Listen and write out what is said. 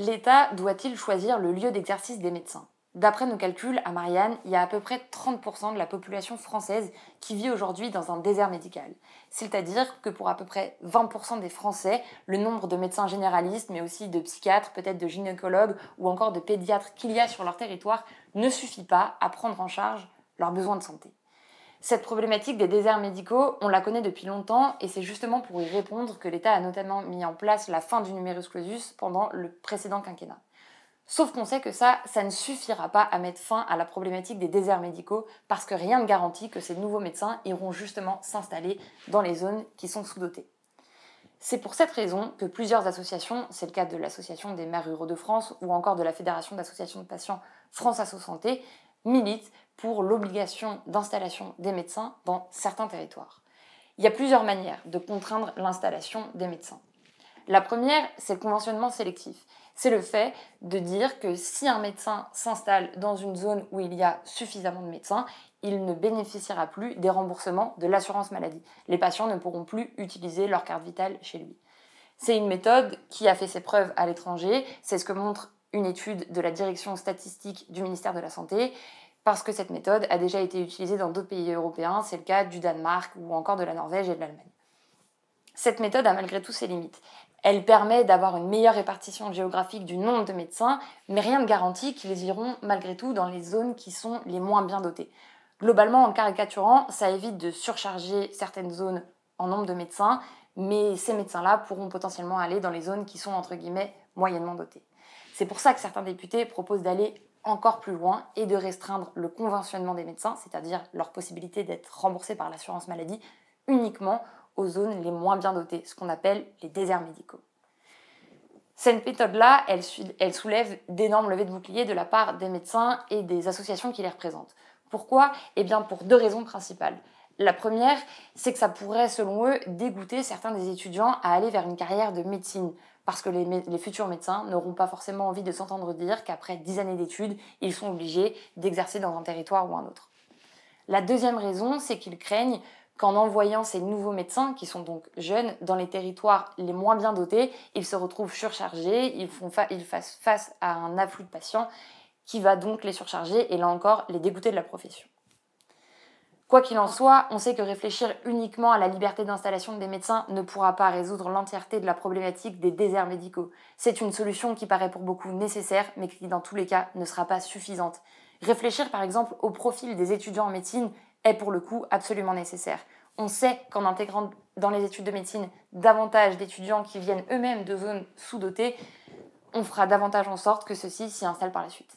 L'État doit-il choisir le lieu d'exercice des médecins? D'après nos calculs, à Marianne, il y a à peu près 30% de la population française qui vit aujourd'hui dans un désert médical. C'est-à-dire que pour à peu près 20% des Français, le nombre de médecins généralistes, mais aussi de psychiatres, peut-être de gynécologues ou encore de pédiatres qu'il y a sur leur territoire ne suffit pas à prendre en charge leurs besoins de santé. Cette problématique des déserts médicaux, on la connaît depuis longtemps et c'est justement pour y répondre que l'État a notamment mis en place la fin du numerus clausus pendant le précédent quinquennat. Sauf qu'on sait que ça ne suffira pas à mettre fin à la problématique des déserts médicaux parce que rien ne garantit que ces nouveaux médecins iront justement s'installer dans les zones qui sont sous-dotées. C'est pour cette raison que plusieurs associations, c'est le cas de l'Association des maires ruraux de France ou encore de la Fédération d'associations de patients France Asso Santé, militent pour l'obligation d'installation des médecins dans certains territoires. Il y a plusieurs manières de contraindre l'installation des médecins. La première, c'est le conventionnement sélectif. C'est le fait de dire que si un médecin s'installe dans une zone où il y a suffisamment de médecins, il ne bénéficiera plus des remboursements de l'assurance maladie. Les patients ne pourront plus utiliser leur carte vitale chez lui. C'est une méthode qui a fait ses preuves à l'étranger. C'est ce que montre une étude de la direction statistique du ministère de la Santé, parce que cette méthode a déjà été utilisée dans d'autres pays européens. C'est le cas du Danemark ou encore de la Norvège et de l'Allemagne. Cette méthode a malgré tout ses limites. Elle permet d'avoir une meilleure répartition géographique du nombre de médecins, mais rien ne garantit qu'ils iront malgré tout dans les zones qui sont les moins bien dotées. Globalement, en caricaturant, ça évite de surcharger certaines zones en nombre de médecins, mais ces médecins-là pourront potentiellement aller dans les zones qui sont entre guillemets moyennement dotées. C'est pour ça que certains députés proposent d'aller encore plus loin et de restreindre le conventionnement des médecins, c'est-à-dire leur possibilité d'être remboursés par l'assurance maladie, uniquement aux zones les moins bien dotées, ce qu'on appelle les déserts médicaux. Cette méthode-là, elle soulève d'énormes levées de boucliers de la part des médecins et des associations qui les représentent. Pourquoi ? Eh bien pour deux raisons principales. La première, c'est que ça pourrait, selon eux, dégoûter certains des étudiants à aller vers une carrière de médecine, parce que les futurs médecins n'auront pas forcément envie de s'entendre dire qu'après 10 années d'études, ils sont obligés d'exercer dans un territoire ou un autre. La deuxième raison, c'est qu'ils craignent qu'en envoyant ces nouveaux médecins, qui sont donc jeunes, dans les territoires les moins bien dotés, ils se retrouvent surchargés, ils fassent face à un afflux de patients qui va donc les surcharger et là encore les dégoûter de la profession. Quoi qu'il en soit, on sait que réfléchir uniquement à la liberté d'installation des médecins ne pourra pas résoudre l'entièreté de la problématique des déserts médicaux. C'est une solution qui paraît pour beaucoup nécessaire, mais qui dans tous les cas ne sera pas suffisante. Réfléchir par exemple au profil des étudiants en médecine est pour le coup absolument nécessaire. On sait qu'en intégrant dans les études de médecine davantage d'étudiants qui viennent eux-mêmes de zones sous-dotées, on fera davantage en sorte que ceux-ci s'y installent par la suite.